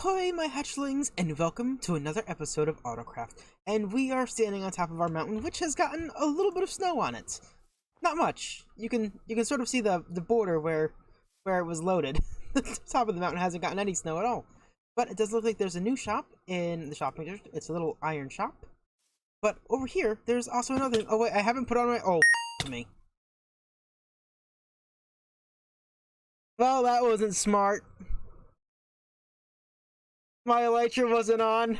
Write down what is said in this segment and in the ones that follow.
Ahoy, my hatchlings, and welcome to another episode of Autocraft. And we are standing on top of our mountain, which has gotten a little bit of snow on it. Not much. You can sort of see the border where it was loaded. The top of the mountain hasn't gotten any snow at all. But it does look like there's a new shop in the shopping district. It's a little iron shop. But over here, there's also another. Oh wait, I haven't put on my. Oh, me. Well, that wasn't smart. My elytra wasn't on.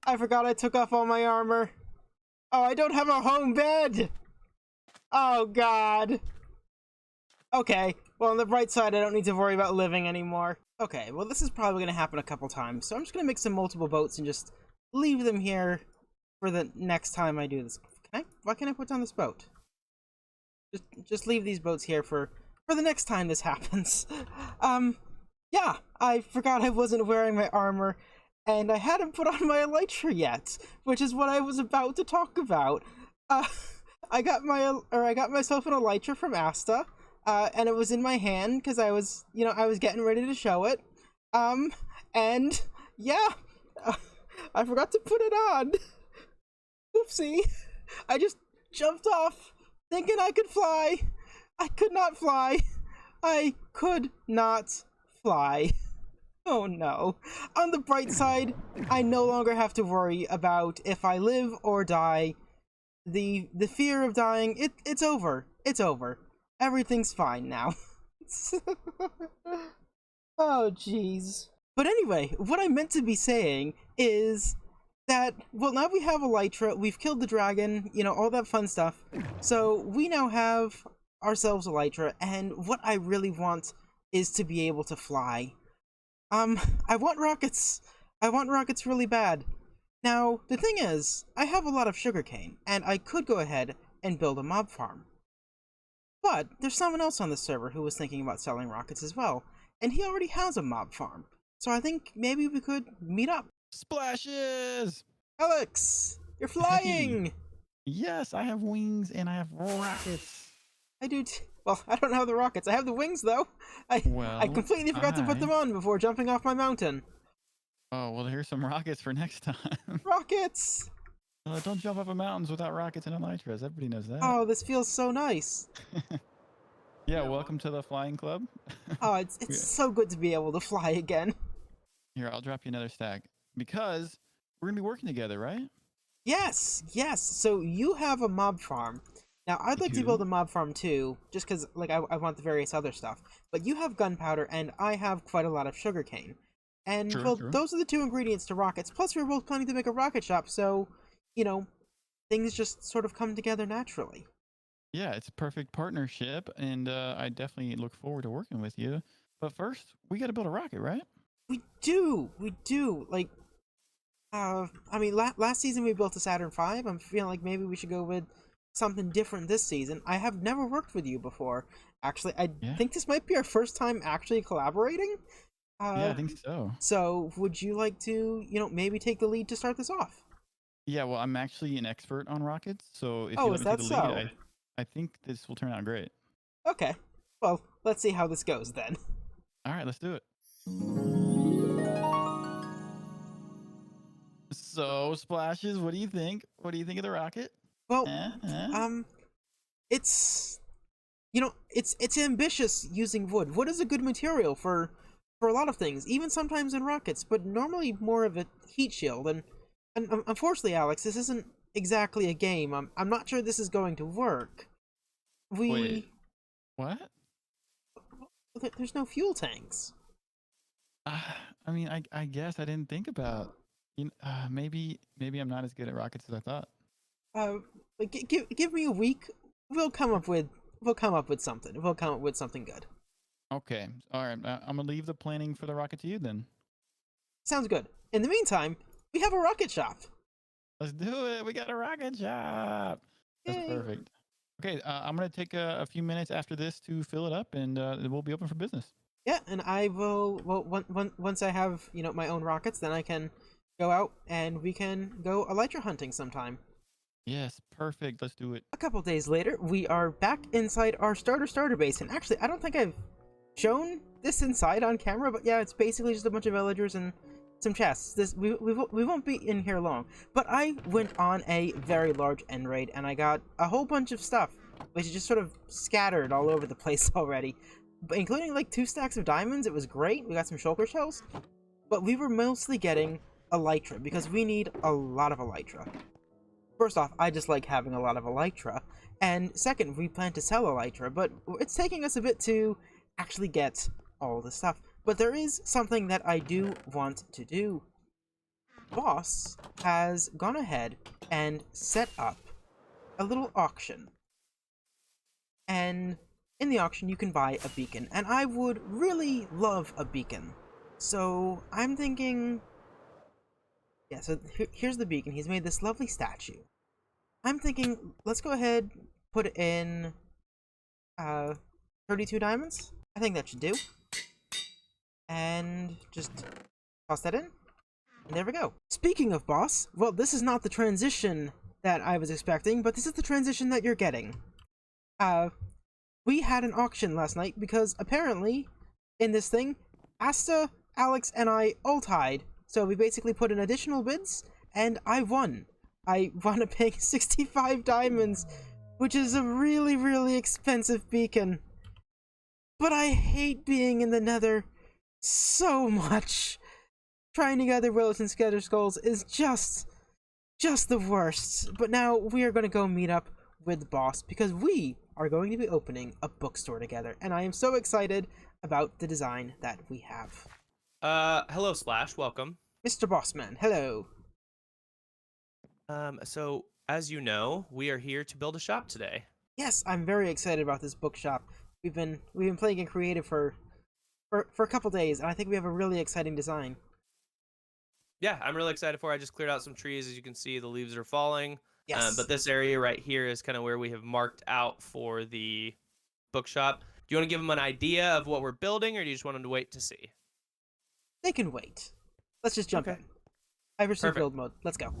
I forgot I took off all my armor. Oh, I don't have a home bed! Oh, God. Okay, well, on the bright side, I don't need to worry about living anymore. Okay, well, this is probably going to happen a couple times, so I'm just going to make some multiple boats and just leave them here for the next time I do this. Why can't I put down this boat? Just leave these boats here for the next time this happens. Yeah, I forgot I wasn't wearing my armor, and I hadn't put on my elytra yet, which is what I was about to talk about. I got myself an elytra from Asta, and it was in my hand because I was getting ready to show it. And yeah, I forgot to put it on. Oopsie! I just jumped off, thinking I could fly. I could not fly. I could not fly. Oh no. On the bright side, I no longer have to worry about if I live or die. The fear of dying, it's over. It's over. Everything's fine now. Oh jeez. But anyway, what I meant to be saying is that, well, now we have elytra, we've killed the dragon, all that fun stuff. So we now have ourselves elytra, and what I really want is to be able to fly. I want rockets. I want rockets really bad. Now, the thing is, I have a lot of sugarcane, and I could go ahead and build a mob farm. But there's someone else on the server who was thinking about selling rockets as well, and he already has a mob farm. So I think maybe we could meet up. Splashes! Alex, you're flying! Hey. Yes, I have wings and I have rockets. I do well, I don't have the rockets. I have the wings, though. I completely forgot to put them on before jumping off my mountain. Oh, well, here's some rockets for next time. Rockets! Don't jump off of mountains without rockets and elytras. Everybody knows that. Oh, this feels so nice. Yeah, welcome to the flying club. Oh, it's so good to be able to fly again. Here, I'll drop you another stack. Because we're going to be working together, right? Yes. So you have a mob farm. Now, I'd like to build a mob farm too, just because, I want the various other stuff. But you have gunpowder, and I have quite a lot of sugarcane. And, true. Those are the two ingredients to rockets. Plus, we're both planning to make a rocket shop, so, things just sort of come together naturally. Yeah, it's a perfect partnership, and I definitely look forward to working with you. But first, we got to build a rocket, right? We do. Last season we built a Saturn V. I'm feeling like maybe we should go with something different this season. I have never worked with you before. Actually, I think this might be our first time actually collaborating. Yeah, I think so. So, would you like to, maybe take the lead to start this off? Yeah, well, I'm actually an expert on rockets, so if you is let me that take the so? lead, I think this will turn out great. Okay. Well, let's see how this goes then. All right, let's do it. So, Splashes, what do you think? What do you think of the rocket? Well, it's it's ambitious using wood. Wood is a good material for a lot of things, even sometimes in rockets, but normally more of a heat shield. And unfortunately, Alex, this isn't exactly a game. I'm not sure this is going to work. Wait, what? There's no fuel tanks. I guess I didn't think about. Maybe I'm not as good at rockets as I thought. Give me a week. We'll come up with something. We'll come up with something good. Okay. All right. I'm gonna leave the planning for the rocket to you then. Sounds good. In the meantime, we have a rocket shop. Let's do it. We got a rocket shop. That's Yay. Perfect. Okay. I'm gonna take a few minutes after this to fill it up, and we'll be open for business. Yeah, and I will. Well, once I have my own rockets, then I can go out and we can go elytra hunting sometime. Yes, perfect. Let's do it. A couple days later, we are back inside our starter base, and actually, I don't think I've shown this inside on camera, but yeah, it's basically just a bunch of villagers and some chests. We won't be in here long. But I went on a very large end raid, and I got a whole bunch of stuff, which is just sort of scattered all over the place already, but including like 2 stacks of diamonds. It was great. We got some shulker shells, but we were mostly getting elytra because we need a lot of elytra. First off, I just like having a lot of elytra, and second, we plan to sell elytra, but it's taking us a bit to actually get all the stuff. But there is something that I do want to do. Boss has gone ahead and set up a little auction. And in the auction, you can buy a beacon. And I would really love a beacon. So I'm thinking... Yeah, so here's the beacon. He's made this lovely statue. I'm thinking, let's go ahead, put it in 32 diamonds. I think that should do. And just toss that in. And there we go. Speaking of boss, well, this is not the transition that I was expecting, but this is the transition that you're getting. We had an auction last night because apparently, in this thing, Asta, Alex, and I all tied. So we basically put in additional bids, and I won. I wound up paying 65 diamonds, which is a really, really expensive beacon. But I hate being in the nether so much. Trying to gather willows and scatter skulls is just the worst. But now we are going to go meet up with the boss because we are going to be opening a bookstore together. And I am so excited about the design that we have. Hello, Splash. Welcome. Mr. Bossman, hello. So, as you know, we are here to build a shop today. Yes, I'm very excited about this bookshop. We've been playing in creative for a couple days, and I think we have a really exciting design. Yeah, I'm really excited for it. I just cleared out some trees. As you can see, the leaves are falling. Yes. But this area right here is kind of where we have marked out for the bookshop. Do you want to give them an idea of what we're building, or do you just want them to wait to see? They can wait. Let's just jump in. I've received build mode. Let's go.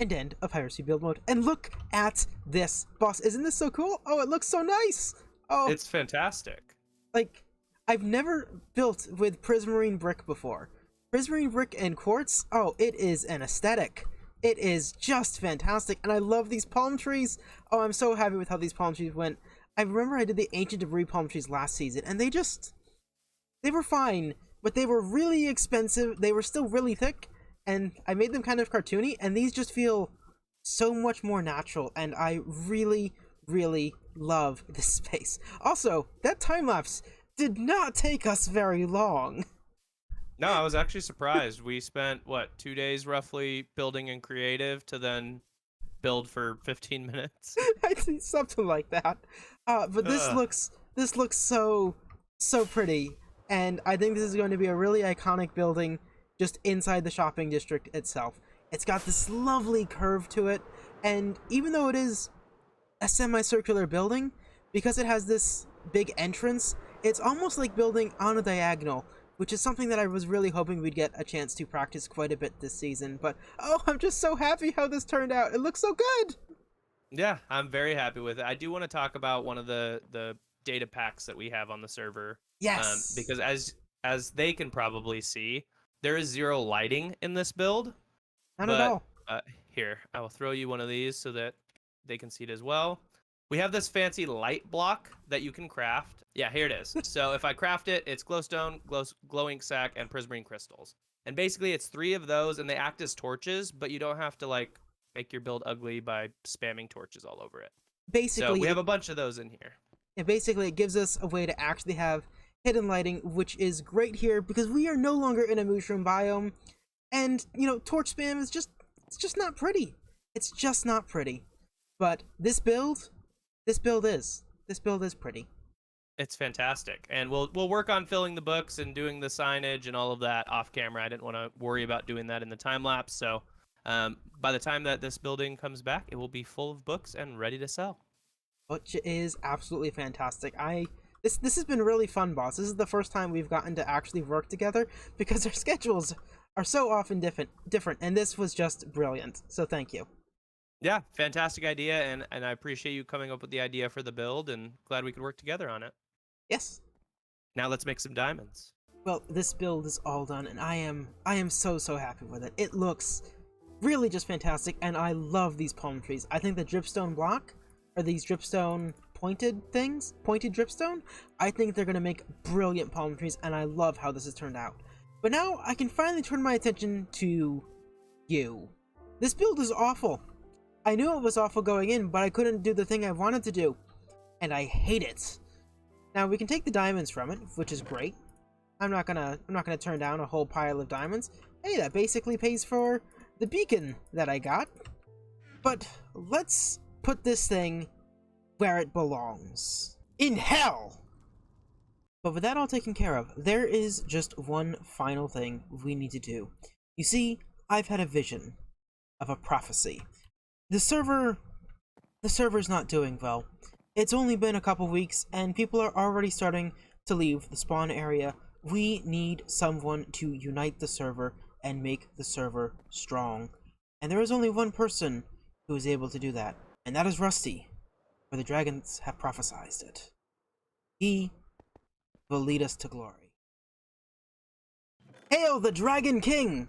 And end of piracy build mode. And look at this, boss. Isn't this so cool? Oh, it looks so nice. Oh, it's fantastic. Like, I've never built with prismarine brick before. Prismarine brick and quartz, oh, it is an aesthetic. It is just fantastic. And I love these palm trees. Oh, I'm so happy with how these palm trees went. I remember I did the ancient debris palm trees last season, and they were fine, but they were really expensive. They were still really thick. And I made them kind of cartoony, and these just feel so much more natural, and I really, really love this space. Also, that time-lapse did not take us very long. No, I was actually surprised. We spent, 2 days roughly building in creative to then build for 15 minutes? I think something like that. But this looks so pretty, and I think this is going to be a really iconic building just inside the shopping district itself. It's got this lovely curve to it, and even though it is a semicircular building, because it has this big entrance, it's almost like building on a diagonal, which is something that I was really hoping we'd get a chance to practice quite a bit this season. But oh, I'm just so happy how this turned out. It looks so good. Yeah, I'm very happy with it. I do want to talk about one of the data packs that we have on the server. Yes. Because as they can probably see, there is 0 lighting in this build. Not at all. Here, I will throw you one of these so that they can see it as well. We have this fancy light block that you can craft. Yeah, here it is. So if I craft it, it's glowstone, glow ink sac, and prismarine crystals. And basically it's 3 of those, and they act as torches, but you don't have to like make your build ugly by spamming torches all over it. Basically, so we have a bunch of those in here. Yeah, basically it gives us a way to actually have hidden lighting, which is great here because we are no longer in a mushroom biome, and you know, torch spam is just not pretty. It's just not pretty. But this build is pretty. It's fantastic, and we'll work on filling the books and doing the signage and all of that off camera. I didn't want to worry about doing that in the time lapse, so by the time that this building comes back, it will be full of books and ready to sell. Which is absolutely fantastic. This has been really fun, boss. This is the first time we've gotten to actually work together because our schedules are so often different, and this was just brilliant. So thank you. Yeah, fantastic idea, and I appreciate you coming up with the idea for the build, and glad we could work together on it. Yes. Now let's make some diamonds. Well, this build is all done, and I am so happy with it. It looks really just fantastic, and I love these palm trees. I think the dripstone block, or these dripstone pointed dripstone, I think they're gonna make brilliant palm trees, and I love how this has turned out. But now I can finally turn my attention to you. This build is awful. I knew it was awful going in, but I couldn't do the thing I wanted to do, and I hate it. Now we can take the diamonds from it, which is great. I'm not gonna turn down a whole pile of diamonds. Hey, that basically pays for the beacon that I got. But let's put this thing where it belongs. In hell! But with that all taken care of, there is just one final thing we need to do. You see, I've had a vision of a prophecy. The server's not doing well. It's only been a couple weeks, and people are already starting to leave the spawn area. We need someone to unite the server and make the server strong. And there is only one person who is able to do that, and that is Rusty, for the dragons have prophesized it. He will lead us to glory. Hail the Dragon King!